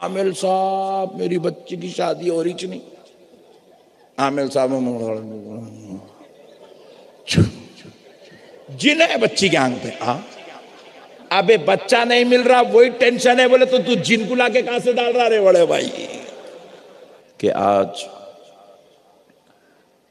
عامل صاحب میری بچی کی شادی ہو رہی نہیں. عامل صاحب جن ہے بچی کے آنکھ پہ. ابے بچہ نہیں مل رہا وہی ٹینشن ہے. بولے تو جن کو لا کے کہاں سے ڈال رہا رے بڑے بھائی. کہ آج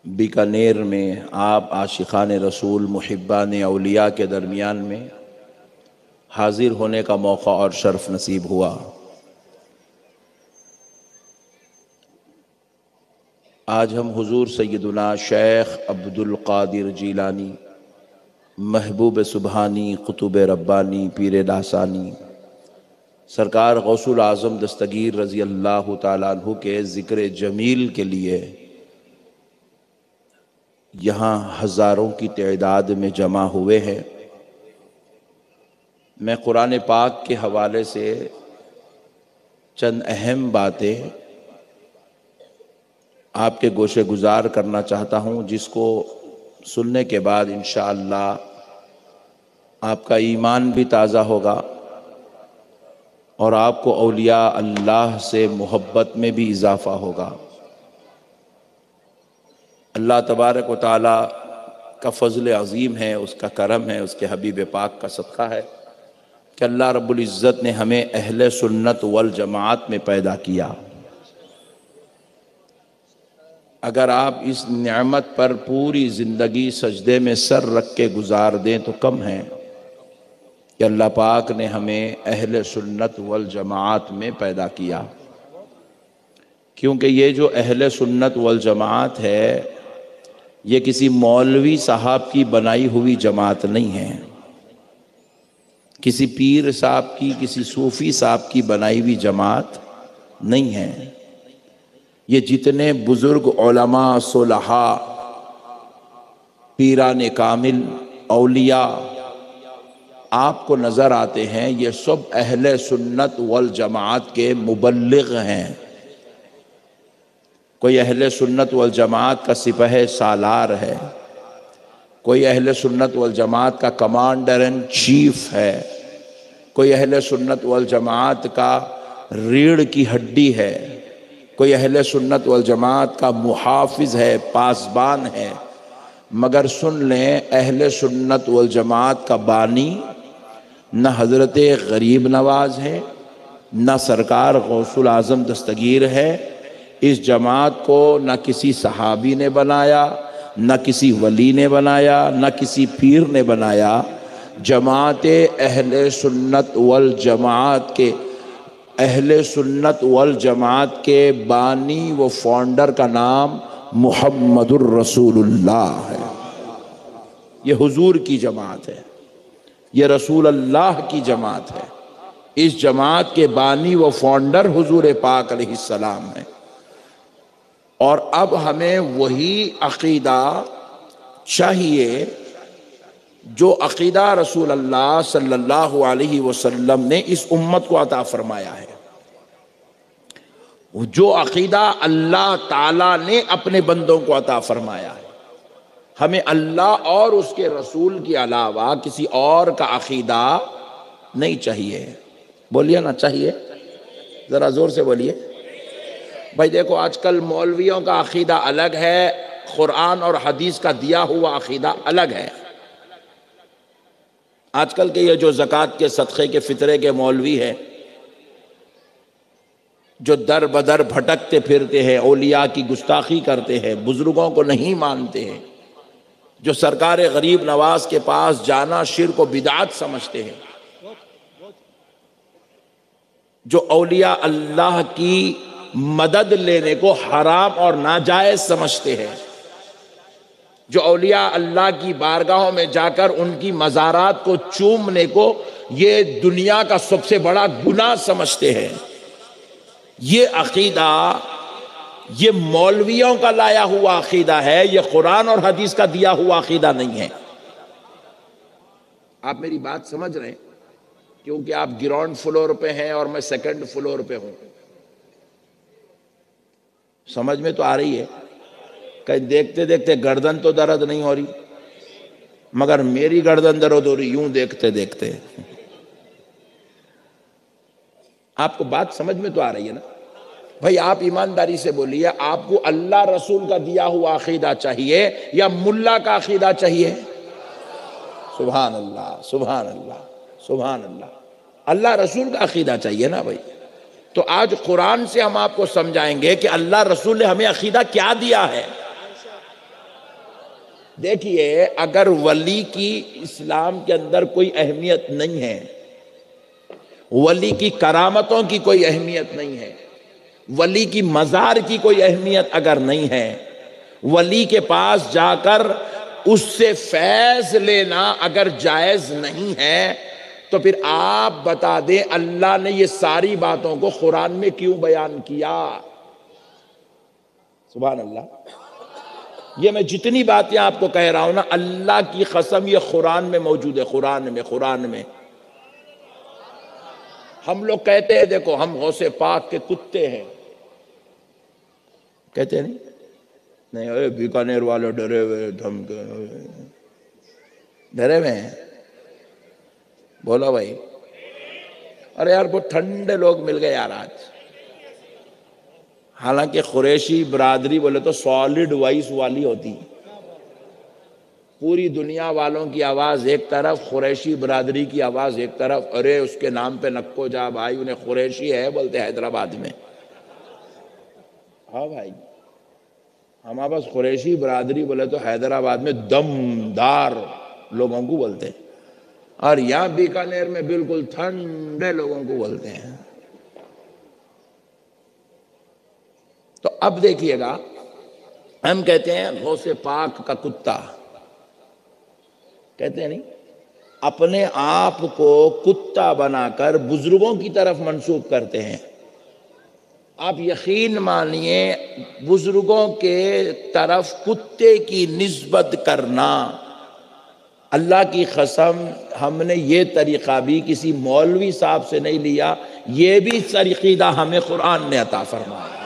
بیکانیر میں آپ عاشقان رسول محبان اولیاء کے درمیان میں حاضر ہونے کا موقع اور شرف نصیب ہوا. آج ہم حضور سیدنا شیخ عبد القادر جیلانی محبوب سبحانی قطب ربانی پیر لاسانی سرکار غوث العظم دستگیر رضی اللہ تعالیٰ عنہ کے ذکر جمیل کے لیے یہاں ہزاروں کی تعداد میں جمع ہوئے ہیں. میں قرآن پاک کے حوالے سے چند اہم باتیں آپ کے گوشے گزار کرنا چاہتا ہوں، جس کو سننے کے بعد انشاءاللہ آپ کا ایمان بھی تازہ ہوگا اور آپ کو اولیاء اللہ سے محبت میں بھی اضافہ ہوگا. اللہ تبارک و تعالی کا فضل عظیم ہے، اس کا کرم ہے، اس کے حبیب پاک کا صدقہ ہے کہ اللہ رب العزت نے ہمیں اہل سنت والجماعت میں پیدا کیا. اگر آپ اس نعمت پر پوری زندگی سجدے میں سر رکھ کے گزار دیں تو کم ہے کہ اللہ پاک نے ہمیں اہل سنت والجماعت میں پیدا کیا. کیونکہ یہ جو اہل سنت والجماعت ہے یہ کسی مولوی صاحب کی بنائی ہوئی جماعت نہیں ہے، کسی پیر صاحب کی، کسی صوفی صاحب کی بنائی ہوئی جماعت نہیں ہے. یہ جتنے بزرگ علماء، صلحاء، پیران کامل، اولیاء آپ کو نظر آتے ہیں یہ سب اہل سنت والجماعت کے مبلغ ہیں. کوئی اہل سنت والجماعت کا سپہ سالار ہے، کوئی اہل سنت والجماعت کا کمانڈر ان چیف ہے، کوئی اہل سنت والجماعت کا ریڑھ کی ہڈی ہے، کوئی اہل سنت والجماعت کا محافظ ہے، پاسبان ہے. مگر سن لیں اہل سنت والجماعت کا بانی نہ حضرت غریب نواز ہے، نہ سرکار غوث العظم دستگیر ہے. اس جماعت کو نہ کسی صحابی نے بنایا، نہ کسی ولی نے بنایا، نہ کسی پیر نے بنایا. جماعت اہل سنت والجماعت کے بانی و فاؤنڈر کا نام محمد الرسول اللہ ہے. یہ حضور کی جماعت ہے، یہ رسول اللہ کی جماعت ہے. اس جماعت کے بانی و فاؤنڈر حضور پاک علیہ السلام ہیں. اور اب ہمیں وہی عقیدہ چاہیے جو عقیدہ رسول اللہ صلی اللہ علیہ وسلم نے اس امت کو عطا فرمایا ہے، جو عقیدہ اللہ تعالیٰ نے اپنے بندوں کو عطا فرمایا ہے. ہمیں اللہ اور اس کے رسول کے علاوہ کسی اور کا عقیدہ نہیں چاہیے. بولیے نا چاہیے، ذرا زور سے بولیے. بھائی دیکھو آج کل مولویوں کا عقیدہ الگ ہے، قرآن اور حدیث کا دیا ہوا عقیدہ الگ ہے. آج کل کے یہ جو زکوٰۃ کے صدقے کے فطرے کے مولوی ہیں جو در بدر بھٹکتے پھرتے ہیں، اولیاء کی گستاخی کرتے ہیں، بزرگوں کو نہیں مانتے ہیں، جو سرکار غریب نواز کے پاس جانا شرک و بدعت سمجھتے ہیں، جو اولیاء اللہ کی مدد لینے کو حرام اور ناجائز سمجھتے ہیں، جو اولیاء اللہ کی بارگاہوں میں جا کر ان کی مزارات کو چومنے کو یہ دنیا کا سب سے بڑا گناہ سمجھتے ہیں، یہ عقیدہ یہ مولویوں کا لایا ہوا عقیدہ ہے، یہ قرآن اور حدیث کا دیا ہوا عقیدہ نہیں ہے. آپ میری بات سمجھ رہے ہیں؟ کیونکہ آپ گراؤنڈ فلور پہ ہیں اور میں سیکنڈ فلور پہ ہوں. سمجھ میں تو آ رہی ہے؟ کہ دیکھتے دیکھتے گردن تو درد نہیں ہو رہی، مگر میری گردن درد ہو رہی یوں دیکھتے دیکھتے. آپ کو بات سمجھ میں تو آ رہی ہے نا بھائی؟ آپ ایمانداری سے بولیے، آپ کو اللہ رسول کا دیا ہوا عقیدہ چاہیے یا ملا کا عقیدہ چاہیے؟ سبحان اللہ، سبحان اللہ، سبحان اللہ۔ اللہ رسول کا عقیدہ چاہیے نا بھائی۔ تو آج قرآن سے ہم آپ کو سمجھائیں گے کہ اللہ رسول نے ہمیں عقیدہ کیا دیا ہے۔ دیکھیے، اگر ولی کی اسلام کے اندر کوئی اہمیت نہیں ہے، ولی کی کرامتوں کی کوئی اہمیت نہیں ہے، ولی کی مزار کی کوئی اہمیت اگر نہیں ہے، ولی کے پاس جا کر اس سے فیض لینا اگر جائز نہیں ہے، تو پھر آپ بتا دیں اللہ نے یہ ساری باتوں کو قرآن میں کیوں بیان کیا؟ سبحان اللہ۔ یہ میں جتنی باتیں آپ کو کہہ رہا ہوں نا، اللہ کی قسم یہ قرآن میں موجود ہے، قرآن میں۔ ہم لوگ کہتے ہیں دیکھو ہم غوث پاک کے کتے ہیں، کہتے ہیں نہیں اے بیکانیر والے ڈرے ہوئے، ڈرے ہوئے ہیں؟ بولو بھائی۔ ارے یار بہت ٹھنڈے لوگ مل گئے یار آج۔ حالانکہ قریشی برادری بولے تو سالڈ وائس والی ہوتی، پوری دنیا والوں کی آواز ایک طرف، قریشی برادری کی آواز ایک طرف۔ ارے اس کے نام پہ نکو جا بھائی، انہیں قریشی ہے بولتے حیدرآباد میں۔ ہاں بھائی، ہمارے پاس قریشی برادری بولے تو حیدرآباد میں دمدار لوگوں کو بولتے ہیں، اور یہاں بیکانیر میں بالکل ٹھنڈے لوگوں کو بولتے ہیں۔ تو اب دیکھیے گا، ہم کہتے ہیں غوث پاک کا کتا، کہتے ہیں نہیں، اپنے آپ کو کتا بنا کر بزرگوں کی طرف منسوب کرتے ہیں۔ آپ یقین مانیے بزرگوں کے طرف کتے کی نسبت کرنا، اللہ کی قسم ہم نے یہ طریقہ بھی کسی مولوی صاحب سے نہیں لیا، یہ بھی طریقہ ہمیں قرآن نے عطا فرمایا۔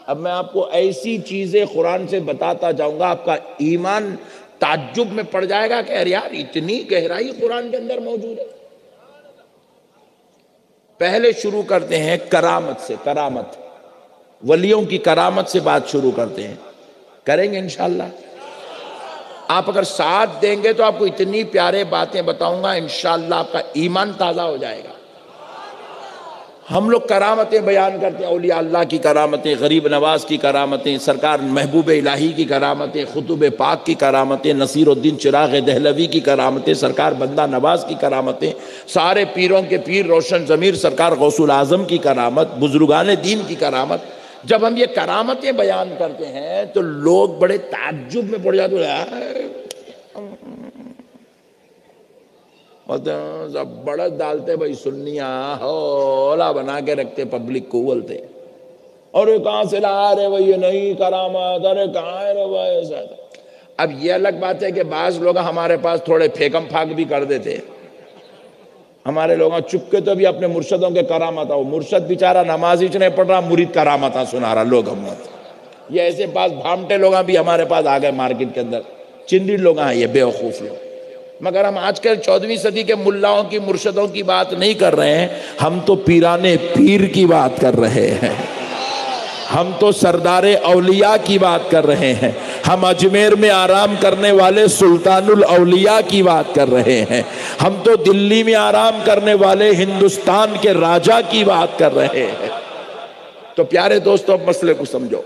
اب میں آپ کو ایسی چیزیں قرآن سے بتاتا جاؤں گا، آپ کا ایمان تعجب میں پڑ جائے گا کہ یار اتنی گہرائی قرآن کے اندر موجود ہے۔ پہلے شروع کرتے ہیں کرامت سے، کرامت، ولیوں کی کرامت سے بات شروع کرتے ہیں، کریں گے انشاءاللہ۔ آپ اگر ساتھ دیں گے تو آپ کو اتنی پیارے باتیں بتاؤں گا، انشاءاللہ آپ کا ایمان تازہ ہو جائے گا۔ ہم لوگ کرامتیں بیان کرتے ہیں، اولیاء اللہ کی کرامتیں، غریب نواز کی کرامتیں، سرکار محبوب الہی کی کرامتیں، قطب پاک کی کرامتیں، نصیر الدین چراغ دہلوی کی کرامتیں، سرکار بندہ نواز کی کرامتیں، سارے پیروں کے پیر روشن ضمیر سرکار غوث الاعظم کی کرامت، بزرگان دین کی کرامت۔ جب ہم یہ کرامتیں بیان کرتے ہیں تو لوگ بڑے تعجب میں پڑ جاتے ہیں، زبردست ڈالتے بھائی سنیاں، ہولا بنا کے رکھتے پبلک کو، بولتے ارے کہاں سے لا رہے بھائی یہ نئی کرامت، ارے کہاں ہے رے بھائی ایسا۔ اب یہ الگ بات ہے کہ بعض لوگ ہمارے پاس تھوڑے پھیکم پھاک بھی کر دیتے، ہمارے لوگ چپ کے تو بھی اپنے مرشدوں کے کرامت آؤ، مرشد بیچارہ نماز ہی نہیں پڑھ رہا، مرید کرامت سنا رہا لوگ ہم۔ یہ ایسے پاس بھامٹے لوگ بھی ہمارے پاس آ گئے مارکیٹ کے اندر، چندی لوگ ہیں یہ بے وقوف لوگ۔ مگر ہم آج کل 14ویں صدی کے ملاؤں کی مرشدوں کی بات نہیں کر رہے ہیں، ہم تو پیرانے پیر کی بات کر رہے ہیں، ہم تو سردار اولیاء کی بات کر رہے ہیں، ہم اجمیر میں آرام کرنے والے سلطان الاولیاء کی بات کر رہے ہیں، ہم تو دلی میں آرام کرنے والے ہندوستان کے راجہ کی بات کر رہے ہیں۔ تو پیارے دوستو اب مسئلے کو سمجھو،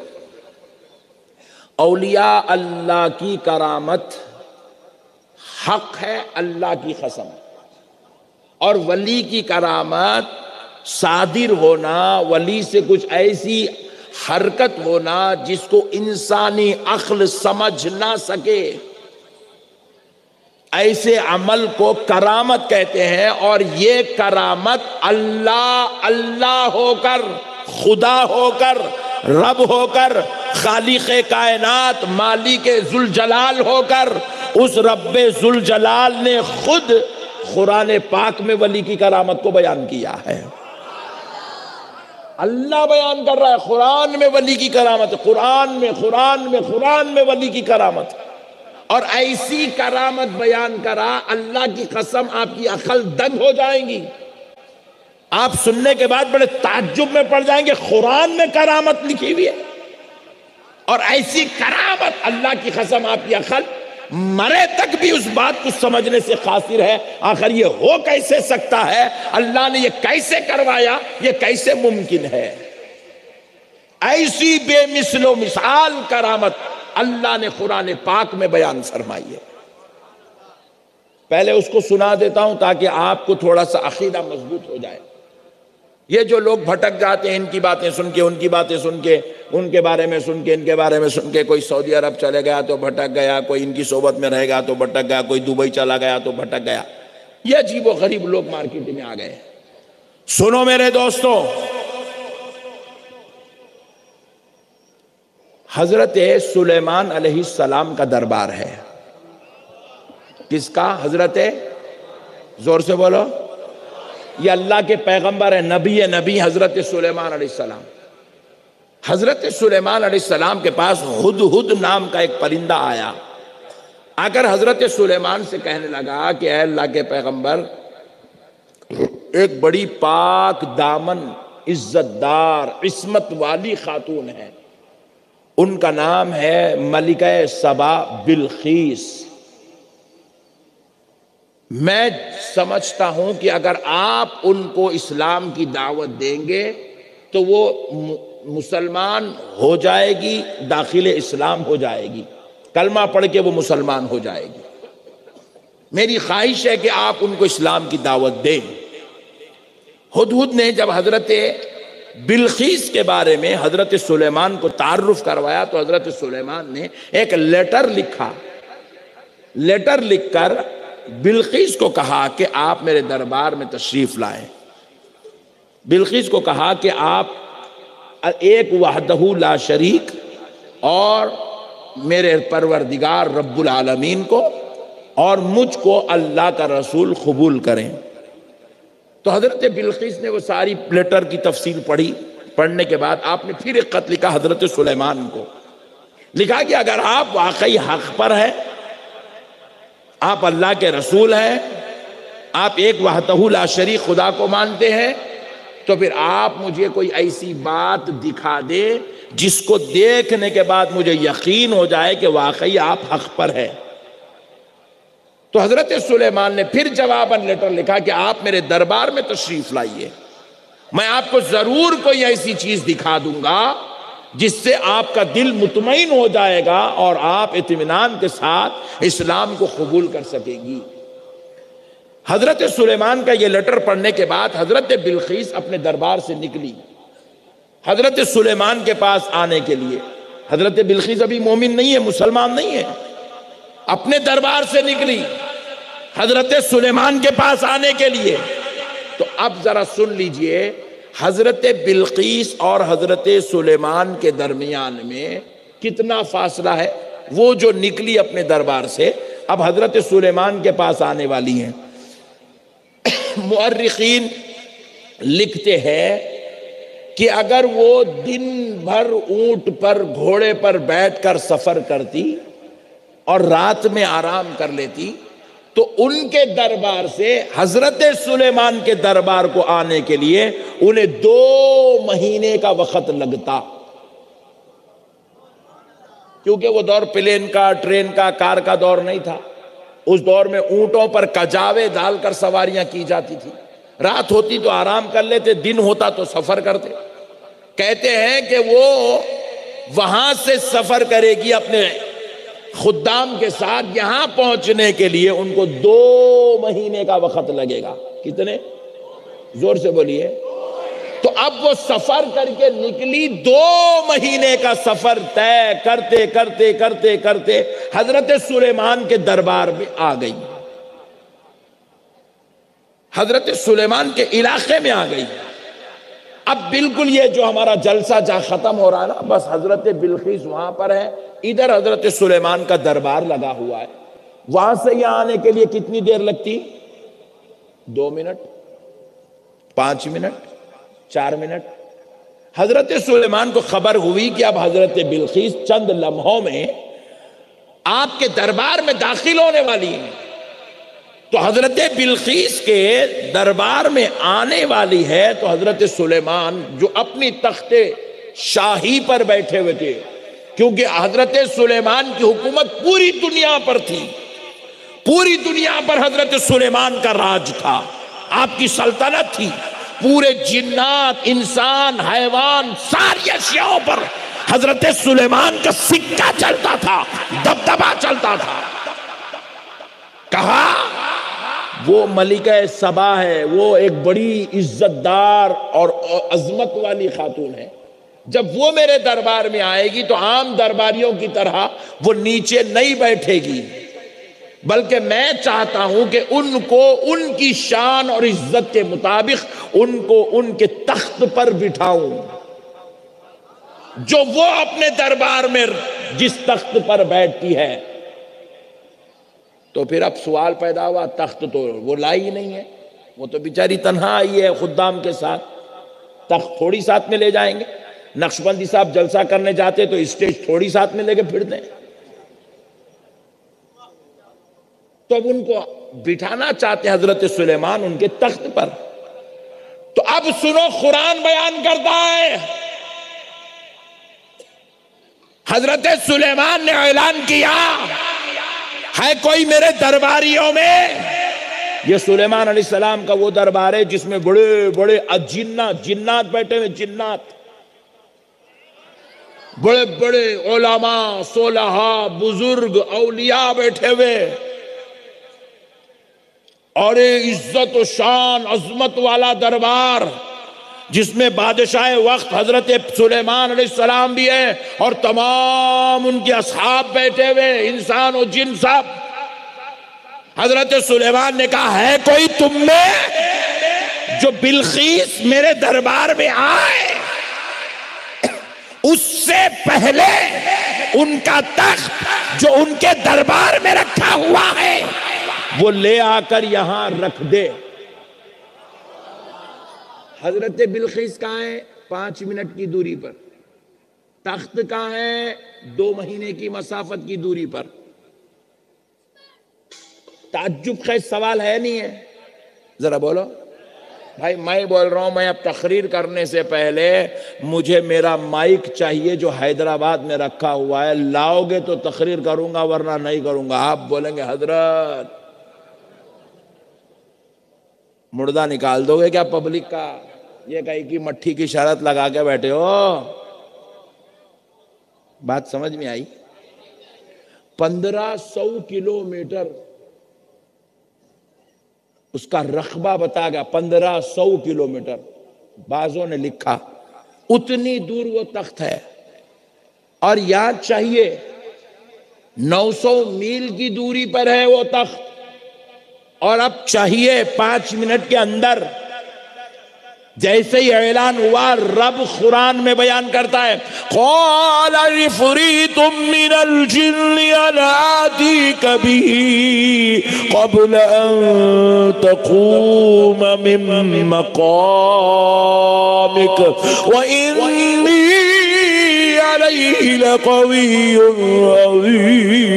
اولیاء اللہ کی کرامت حق ہے اللہ کی قسم، اور ولی کی کرامت صادر ہونا، ولی سے کچھ ایسی حرکت ہونا جس کو انسانی عقل سمجھ نہ سکے، ایسے عمل کو کرامت کہتے ہیں۔ اور یہ کرامت اللہ ہو کر، خدا ہو کر، رب ہو کر، خالق کائنات، مالک ذوالجلال ہو کر، اس رب ذوالجلال نے خود قرآن پاک میں ولی کی کرامت کو بیان کیا ہے۔ اللہ بیان کر رہا ہے قرآن میں ولی کی کرامت، قرآن میں ولی کی کرامت، اور ایسی کرامت بیان کرا اللہ کی قسم آپ کی عقل دنگ ہو جائیں گی۔ آپ سننے کے بعد بڑے تعجب میں پڑ جائیں گے، قرآن میں کرامت لکھی ہوئی ہے، اور ایسی کرامت، اللہ کی قسم آپ کی عقل مرے تک بھی اس بات کو سمجھنے سے قاصر ہے، آخر یہ ہو کیسے سکتا ہے، اللہ نے یہ کیسے کروایا، یہ کیسے ممکن ہے؟ ایسی بے مثل و مثال کرامت اللہ نے قرآن پاک میں بیان فرمائی ہے۔ پہلے اس کو سنا دیتا ہوں تاکہ آپ کو تھوڑا سا عقیدہ مضبوط ہو جائے۔ یہ جو لوگ بھٹک جاتے ہیں، ان کی باتیں سن کے، ان کی باتیں سن کے، ان کے بارے میں سن کے، ان کے بارے میں سن کے، کوئی سعودی عرب چلے گیا تو بھٹک گیا، کوئی ان کی صحبت میں رہے گا تو بھٹک گیا، کوئی دبئی چلا گیا تو بھٹک گیا، یہ عجیب و غریب لوگ مارکیٹ میں آ گئے۔ سنو میرے دوستو، حضرت سلیمان علیہ السلام کا دربار ہے۔ کس کا؟ حضرت، زور سے بولو، یہ اللہ کے پیغمبر ہے، نبی حضرت سلیمان علیہ السلام۔ حضرت سلیمان علیہ السلام کے پاس ہدہد نام کا ایک پرندہ آیا، اگر حضرت سلیمان سے کہنے لگا کہ اے اللہ کے پیغمبر، ایک بڑی پاک دامن، عزت دار، عصمت والی خاتون ہے، ان کا نام ہے ملکہ سبا بلقیس، میں سمجھتا ہوں کہ اگر آپ ان کو اسلام کی دعوت دیں گے تو وہ مسلمان ہو جائے گی، داخل اسلام ہو جائے گی، کلمہ پڑھ کے وہ مسلمان ہو جائے گی، میری خواہش ہے کہ آپ ان کو اسلام کی دعوت دیں۔ ہدہد نے جب حضرت بلقیس کے بارے میں حضرت سلیمان کو تعارف کروایا تو حضرت سلیمان نے ایک لیٹر لکھا، لیٹر لکھ کر بلقیس کو کہا کہ آپ میرے دربار میں تشریف لائیں۔ بلقیس کو کہا کہ آپ ایک وحدہ لا شریک اور میرے پروردگار رب العالمین کو اور مجھ کو اللہ کا رسول قبول کریں۔ تو حضرت بلقیس نے وہ ساری لیٹر کی تفصیل پڑھی، پڑھنے کے بعد آپ نے پھر ایک خط لکھا حضرت سلیمان کو، لکھا کہ اگر آپ واقعی حق پر ہیں، آپ اللہ کے رسول ہیں، آپ ایک وحدہ لا شریک خدا کو مانتے ہیں، تو پھر آپ مجھے کوئی ایسی بات دکھا دیں جس کو دیکھنے کے بعد مجھے یقین ہو جائے کہ واقعی آپ حق پر ہیں۔ تو حضرت سلیمان نے پھر جواباً لیٹر لکھا کہ آپ میرے دربار میں تشریف لائیے، میں آپ کو ضرور کوئی ایسی چیز دکھا دوں گا جس سے آپ کا دل مطمئن ہو جائے گا اور آپ اطمینان کے ساتھ اسلام کو قبول کر سکیں گی۔ حضرت سلیمان کا یہ لیٹر پڑھنے کے بعد حضرت بلقیس اپنے دربار سے نکلی حضرت سلیمان کے پاس آنے کے لیے۔ حضرت بلقیس ابھی مومن نہیں ہے، مسلمان نہیں ہے، اپنے دربار سے نکلی حضرت سلیمان کے پاس آنے کے لیے۔ تو اب ذرا سن لیجئے، حضرت بلقیس اور حضرت سلیمان کے درمیان میں کتنا فاصلہ ہے۔ وہ جو نکلی اپنے دربار سے، اب حضرت سلیمان کے پاس آنے والی ہیں۔ مؤرخین لکھتے ہیں کہ اگر وہ دن بھر اونٹ پر، گھوڑے پر بیٹھ کر سفر کرتی اور رات میں آرام کر لیتی تو ان کے دربار سے حضرت سلیمان کے دربار کو آنے کے لیے انہیں 2 مہینے کا وقت لگتا، کیونکہ وہ دور پلین کا، ٹرین کا، کار کا دور نہیں تھا۔ اس دور میں اونٹوں پر کجاوے ڈال کر سواریاں کی جاتی تھی، رات ہوتی تو آرام کر لیتے، دن ہوتا تو سفر کرتے۔ کہتے ہیں کہ وہ وہاں سے سفر کرے گی اپنے خدام کے ساتھ، یہاں پہنچنے کے لیے ان کو 2 مہینے کا وقت لگے گا۔ کتنے؟ زور سے بولیے۔ تو اب وہ سفر کر کے نکلی، 2 مہینے کا سفر طے کرتے کرتے کرتے کرتے حضرت سلیمان کے دربار میں آ گئی، حضرت سلیمان کے علاقے میں آ گئی۔ اب بالکل یہ جو ہمارا جلسہ جہاں ختم ہو رہا ہے نا، بس حضرت بلقیس وہاں پر ہے، ادھر حضرت سلیمان کا دربار لگا ہوا ہے۔ وہاں سے یہاں آنے کے لیے کتنی دیر لگتی؟ 2 منٹ، 5 منٹ، 4 منٹ۔ حضرت سلیمان کو خبر ہوئی کہ اب حضرت بلقیس چند لمحوں میں آپ کے دربار میں داخل ہونے والی ہیں، تو حضرت بلقیس کے دربار میں آنے والی ہے تو حضرت سلیمان جو اپنی تخت شاہی پر بیٹھے ہوئے تھے، کیونکہ حضرت سلیمان کی حکومت پوری دنیا پر تھی، پوری دنیا پر حضرت سلیمان کا راج تھا، آپ کی سلطنت تھی، پورے جنات، انسان، حیوان، ساری اشیاء پر حضرت سلیمان کا سکہ چلتا تھا، دبدبا چلتا تھا۔ کہا وہ ملکہ سبا ہے، وہ ایک بڑی عزت دار اور عظمت والی خاتون ہے، جب وہ میرے دربار میں آئے گی تو عام درباریوں کی طرح وہ نیچے نہیں بیٹھے گی، بلکہ میں چاہتا ہوں کہ ان کو ان کی شان اور عزت کے مطابق ان کو ان کے تخت پر بٹھاؤں، جو وہ اپنے دربار میں جس تخت پر بیٹھتی ہے۔ تو پھر اب سوال پیدا ہوا، تخت تو وہ لائی نہیں ہے، وہ تو بیچاری تنہا آئی ہے خدام کے ساتھ، تخت تھوڑی ساتھ میں لے جائیں گے؟ نقشبندی صاحب جلسہ کرنے جاتے تو اسٹیج تھوڑی ساتھ میں لے کے پھرتے ہیں، تو اب ان کو بٹھانا چاہتے ہیں حضرت سلیمان ان کے تخت پر۔ تو اب سنو، قرآن بیان کرتا ہے، حضرت سلیمان نے اعلان کیا، ہے کوئی میرے درباریوں میں؟ یہ سلیمان علیہ السلام کا وہ دربار ہے جس میں بڑے بڑے جنات بیٹھے ہوئے، جنات، بڑے بڑے علماء، صلحاء، بزرگ، اولیاء بیٹھے ہوئے، اور عزت و شان، عظمت والا دربار جس میں بادشاہ وقت حضرت سلیمان علیہ السلام بھی ہیں اور تمام ان کے اصحاب بیٹھے ہوئے، انسان و جن سب۔ حضرت سلیمان نے کہا، ہے کوئی تم میں جو بلقیس میرے دربار میں آئے اس سے پہلے ان کا تخت جو ان کے دربار میں رکھا ہوا ہے وہ لے آ کر یہاں رکھ دے؟ حضرت بلقیس کہاں ہے؟ 5 منٹ کی دوری پر۔ تخت کہاں ہے؟ 2 مہینے کی مسافت کی دوری پر۔ تعجب خیز سوال ہے نہیں ہے؟ ذرا بولو بھائی، میں بول رہا ہوں، میں اب تقریر کرنے سے پہلے مجھے میرا مائک چاہیے جو حیدرآباد میں رکھا ہوا ہے، لاؤ گے تو تقریر کروں گا ورنہ نہیں کروں گا۔ آپ بولیں گے حضرت مردہ نکال دو گے کیا پبلک کا؟ یہ کہیں کہ مٹھی کی شرط لگا کے بیٹھے ہو؟ بات سمجھ میں آئی؟ 1500 کلومیٹر اس کا رقبہ بتا گیا، 1500 کلومیٹر بعضوں نے لکھا، اتنی دور وہ تخت ہے۔ اور یاد چاہیے 900 میل کی دوری پر ہے وہ تخت، اور اب چاہیے 5 منٹ کے اندر جیسے ہی اعلان ہوا، رب قرآن میں بیان کرتا ہے، قال عفریت من الجن انا آتیک به قبل ان تقوم من مقامک وانی علیہ لقوی عظیم۔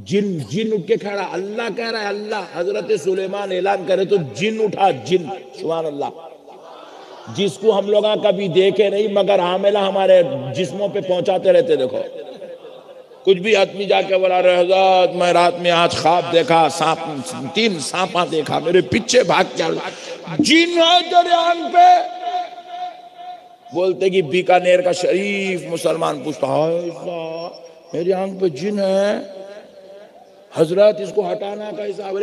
جن اٹھ کے کھڑا، اللہ کہہ رہا ہے، اللہ حضرت سلیمان اعلان کرے تو جن اٹھا، جن، سبحان اللہ، جس کو ہم لوگاں کبھی دیکھے نہیں مگر حاملہ ہمارے جسموں پہ پہنچاتے رہتے۔ دیکھو کچھ بھی آدمی جا کے بولا، رہے حضرت میں رات میں آج خواب دیکھا، 3 سانپاں دیکھا، میرے پیچھے بھاگ کے، جن ہے تیرے آنکھ پہ؟ بولتے کہ بیکانیر کا شریف مسلمان پوچھتا، ہائے میری آنکھ پہ جن ہے حضرت، اس کو ہٹانا کا حساب ہے۔